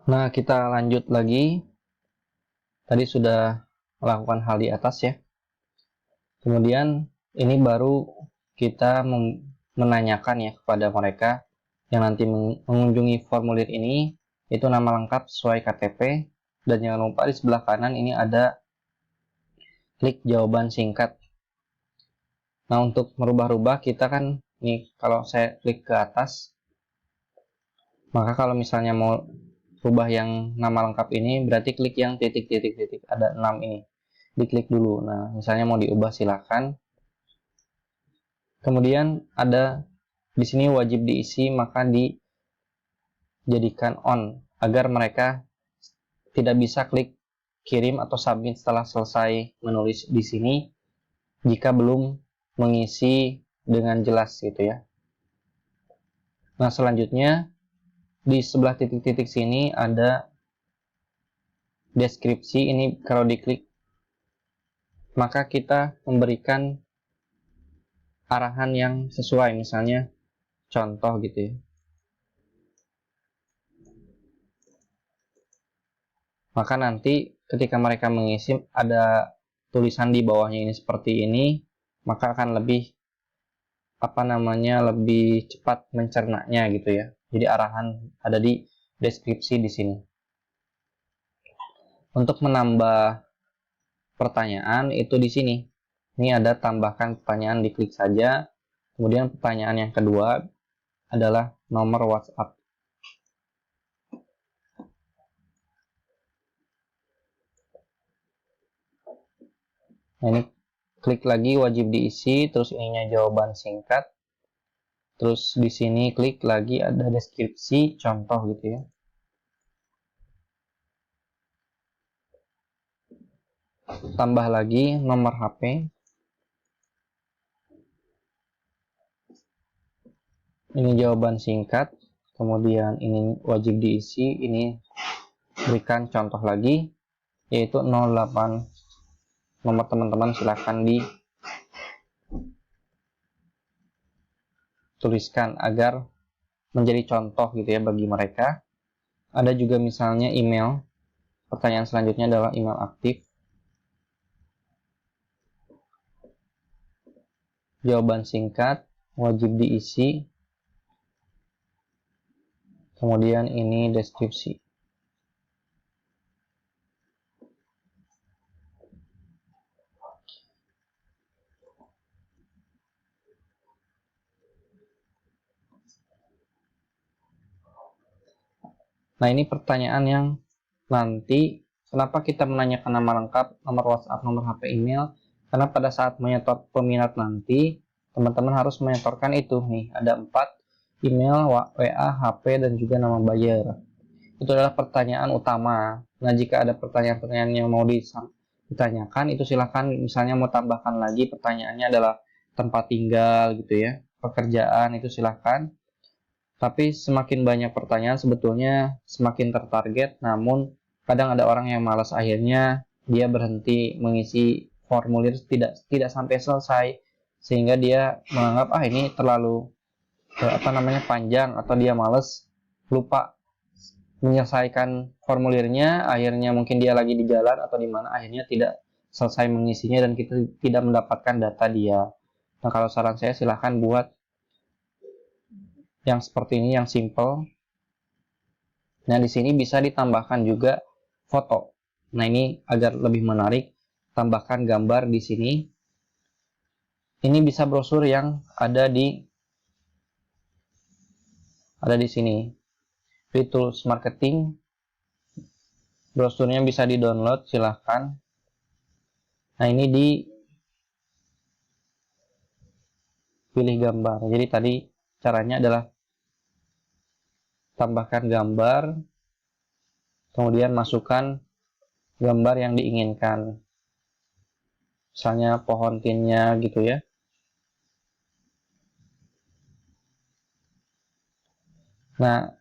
Nah, kita lanjut lagi. Tadi sudah melakukan hal di atas ya. Kemudian ini baru kita menanyakan ya kepada mereka yang nanti mengunjungi formulir ini, itu nama lengkap sesuai KTP, dan jangan lupa di sebelah kanan ini ada klik jawaban singkat. Nah, untuk merubah-rubah kita kan nih, kalau saya klik ke atas, maka kalau misalnya mau rubah yang nama lengkap ini, berarti klik yang titik-titik-titik, ada 6 ini. Diklik dulu. Nah, misalnya mau diubah silakan. Kemudian ada di sini wajib diisi, maka dijadikan on agar mereka tidak bisa klik kirim atau submit setelah selesai menulis di sini jika belum mengisi dengan jelas gitu ya. Nah, selanjutnya di sebelah titik-titik sini ada deskripsi. Ini kalau diklik maka kita memberikan arahan yang sesuai, misalnya contoh gitu ya. Maka nanti ketika mereka mengisi ada tulisan di bawahnya ini seperti ini, maka akan lebih lebih cepat mencernanya gitu ya. Jadi arahan ada di deskripsi di sini. Untuk menambah pertanyaan itu di sini. Ini ada tambahkan pertanyaan, diklik saja. Kemudian pertanyaan yang kedua adalah nomor WhatsApp. Nah, ini klik lagi wajib diisi, terus ininya jawaban singkat. Terus di sini klik lagi ada deskripsi contoh gitu ya. Tambah lagi nomor HP. Ini jawaban singkat. Kemudian ini wajib diisi, ini berikan contoh lagi yaitu 08. Nomor teman-teman silahkan dituliskan agar menjadi contoh gitu ya bagi mereka. Ada juga misalnya email. Pertanyaan selanjutnya adalah email aktif. Jawaban singkat wajib diisi. Kemudian ini deskripsi. Nah, ini pertanyaan yang nanti kenapa kita menanyakan nama lengkap, nomor WhatsApp, nomor HP, email? Karena pada saat menyetor peminat nanti, teman-teman harus menyetorkan itu nih. Ada 4, email, WA, HP, dan juga nama buyer. Itu adalah pertanyaan utama. Nah, jika ada pertanyaan-pertanyaan yang mau ditanyakan, itu silahkan misalnya mau tambahkan lagi pertanyaannya adalah tempat tinggal gitu ya, pekerjaan, itu silahkan. Tapi semakin banyak pertanyaan sebetulnya semakin tertarget, namun kadang ada orang yang malas, akhirnya dia berhenti mengisi formulir tidak sampai selesai sehingga dia menganggap ini terlalu panjang, atau dia malas, lupa menyelesaikan formulirnya, akhirnya mungkin dia lagi di jalan atau di mana, akhirnya tidak selesai mengisinya dan kita tidak mendapatkan data dia. Nah, kalau saran saya silahkan buat yang seperti ini, yang simple. Nah, di sini bisa ditambahkan juga foto. Nah, ini agar lebih menarik, tambahkan gambar di sini. Ini bisa brosur yang ada di sini. Free Tools Marketing. Brosurnya bisa di-download, silahkan. Nah, ini dipilih gambar. Jadi tadi caranya adalah tambahkan gambar, kemudian masukkan gambar yang diinginkan. Misalnya pohon pinnya gitu ya. Nah,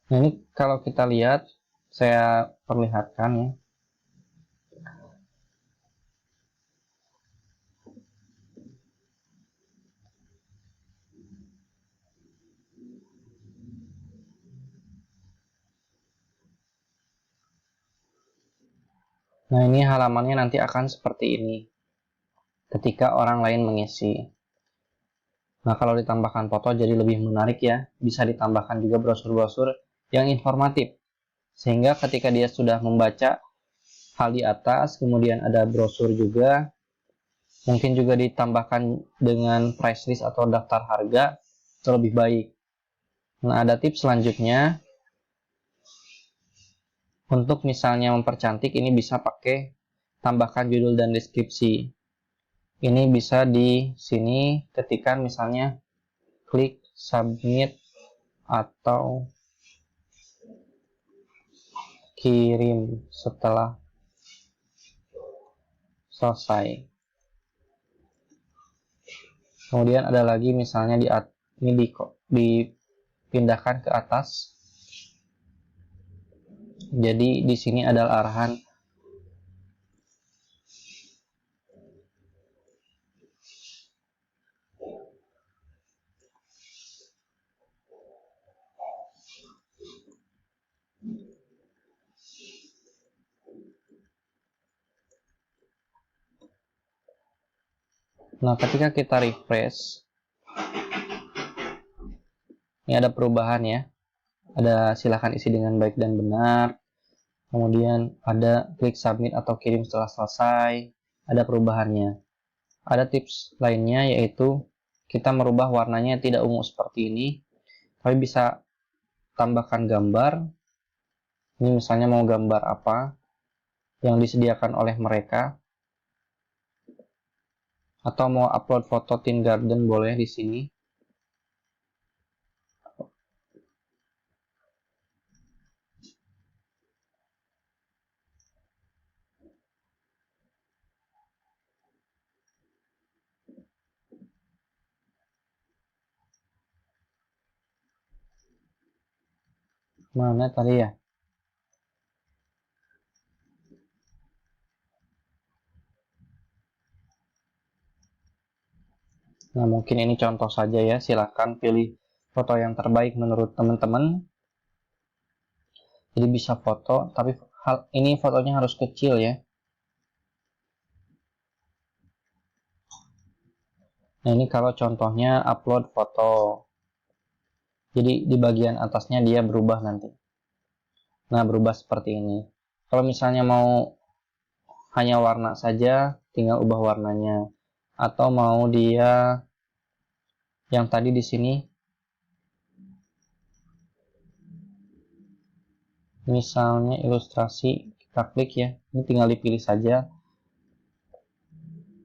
Nah, ini kalau kita lihat, saya perlihatkan ya. Nah, ini halamannya nanti akan seperti ini ketika orang lain mengisi. Nah, kalau ditambahkan foto jadi lebih menarik ya. Bisa ditambahkan juga brosur-brosur yang informatif. Sehingga ketika dia sudah membaca hal di atas, kemudian ada brosur juga, mungkin juga ditambahkan dengan price list atau daftar harga, itu lebih baik. Nah, ada tips selanjutnya. Untuk misalnya mempercantik, ini bisa pakai tambahkan judul dan deskripsi. Ini bisa di sini ketika misalnya klik submit atau kirim setelah selesai. Kemudian ada lagi misalnya ini dipindahkan ke atas. Jadi di sini adalah arahan. Nah, ketika kita refresh, ini ada perubahan ya. Ada silakan isi dengan baik dan benar. Kemudian ada klik submit atau kirim setelah selesai. Ada perubahannya. Ada tips lainnya yaitu kita merubah warnanya tidak ungu seperti ini, tapi bisa tambahkan gambar. Ini misalnya mau gambar apa yang disediakan oleh mereka, atau mau upload foto Teen Garden boleh di sini. Mana tadi ya? Nah, mungkin ini contoh saja ya. Silakan pilih foto yang terbaik menurut teman-teman. Jadi bisa foto, tapi ini fotonya harus kecil ya. Nah, ini kalau contohnya upload foto. Jadi di bagian atasnya dia berubah nanti. Nah, berubah seperti ini. Kalau misalnya mau hanya warna saja, tinggal ubah warnanya. Atau mau dia yang tadi di sini, misalnya ilustrasi, kita klik ya. Ini tinggal dipilih saja.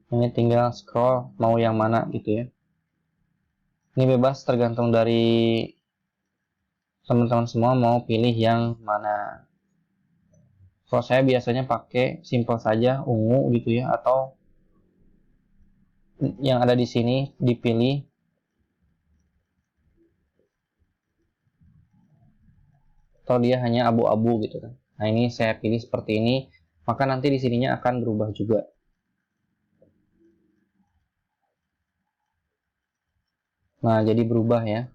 Ini tinggal scroll mau yang mana gitu ya. Ini bebas tergantung dari teman-teman semua mau pilih yang mana. Kalau saya biasanya pakai simple saja ungu gitu ya, atau yang ada di sini dipilih. Atau dia hanya abu-abu gitu kan. Nah, ini saya pilih seperti ini, maka nanti di sininya akan berubah juga. Nah, jadi berubah ya.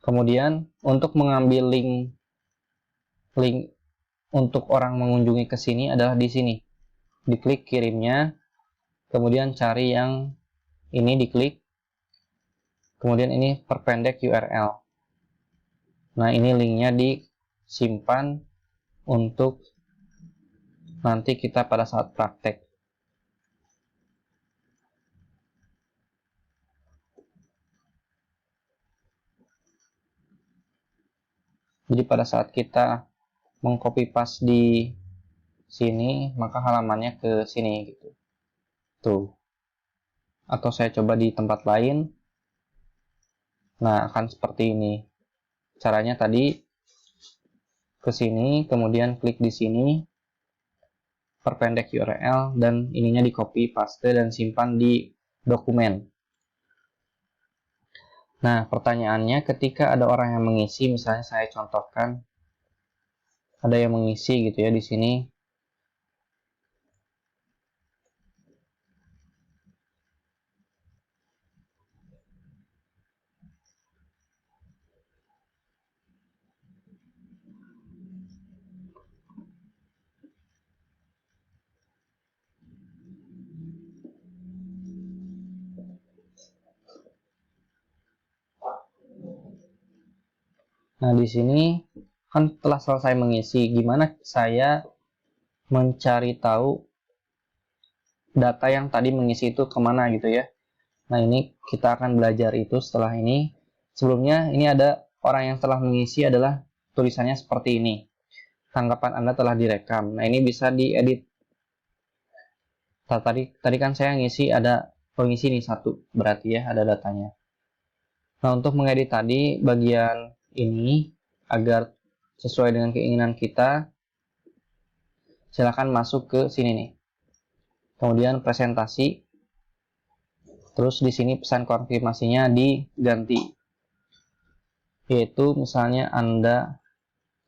Kemudian untuk mengambil link untuk orang mengunjungi ke sini adalah di sini. Diklik kirimnya, kemudian cari yang ini diklik. Kemudian ini perpendek URL. Nah, ini linknya disimpan untuk nanti kita pada saat praktek. Jadi pada saat kita mengcopy paste di sini, maka halamannya ke sini gitu. Tuh. Atau saya coba di tempat lain. Nah, akan seperti ini. Caranya tadi ke sini, kemudian klik di sini, perpendek URL, dan ininya di copy paste dan simpan di dokumen. Nah, pertanyaannya ketika ada orang yang mengisi, misalnya saya contohkan, ada yang mengisi gitu ya di sini. Nah, di sini kan telah selesai mengisi. Gimana saya mencari tahu data yang tadi mengisi itu kemana gitu ya. Nah, ini kita akan belajar itu setelah ini. Sebelumnya, ini ada orang yang telah mengisi adalah tulisannya seperti ini. Tanggapan Anda telah direkam. Nah, ini bisa diedit. Nah, tadi kan saya ngisi ada pengisi nih satu, berarti ya ada datanya. Nah, untuk mengedit tadi bagian ini agar sesuai dengan keinginan kita, silakan masuk ke sini nih. Kemudian presentasi. Terus di sini pesan konfirmasinya diganti. Yaitu misalnya Anda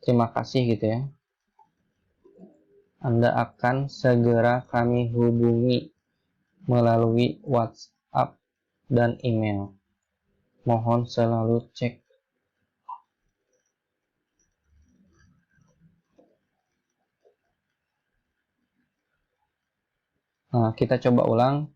terima kasih gitu ya. Anda akan segera kami hubungi melalui WhatsApp dan email. Mohon selalu cek. Nah, kita coba ulang.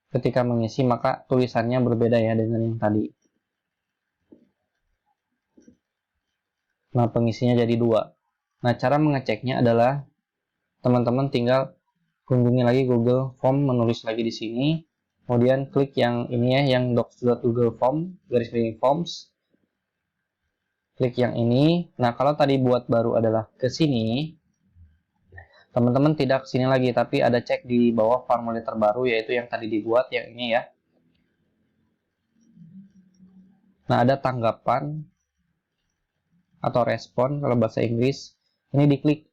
Ketika mengisi maka tulisannya berbeda ya dengan yang tadi. Nah, pengisinya jadi 2. Nah, cara mengeceknya adalah teman-teman tinggal kunjungi lagi Google Form, menulis lagi di sini. Kemudian klik yang ini ya, yang docs.google form, garis miring forms. Klik yang ini. Nah, kalau tadi buat baru adalah ke sini, teman-teman tidak ke sini lagi, tapi ada cek di bawah formulir terbaru, yaitu yang tadi dibuat, yang ini ya. Nah, ada tanggapan atau respon kalau bahasa Inggris. Ini diklik.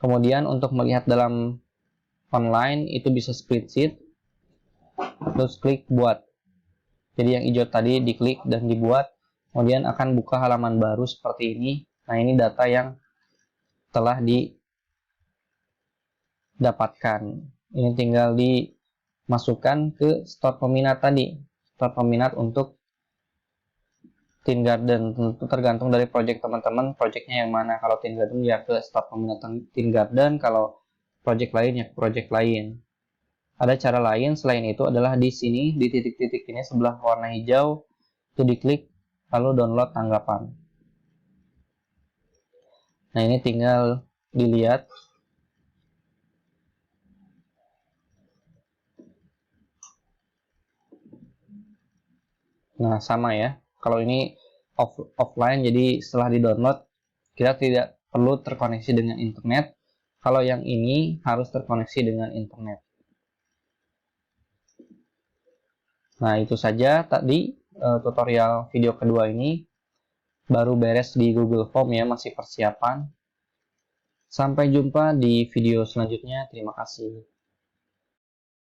Kemudian untuk melihat dalam online, itu bisa spreadsheet. Terus klik buat. Jadi yang hijau tadi diklik dan dibuat. Kemudian akan buka halaman baru seperti ini. Nah, ini data yang telah didapatkan. Ini tinggal dimasukkan ke store peminat tadi. Store peminat untuk Teen Garden. Tentu tergantung dari project teman-teman, projectnya yang mana. Kalau Teen Garden ya ke store peminat Teen Garden. Kalau project lain ya ke project lain. Ada cara lain selain itu adalah di sini, di titik-titik ini sebelah warna hijau, itu diklik, lalu download tanggapan. Nah, ini tinggal dilihat. Nah, sama ya. Kalau ini offline, jadi setelah di-download, kita tidak perlu terkoneksi dengan internet. Kalau yang ini harus terkoneksi dengan internet. Nah, itu saja tadi tutorial video kedua ini. Baru beres di Google Form ya, masih persiapan. Sampai jumpa di video selanjutnya. Terima kasih.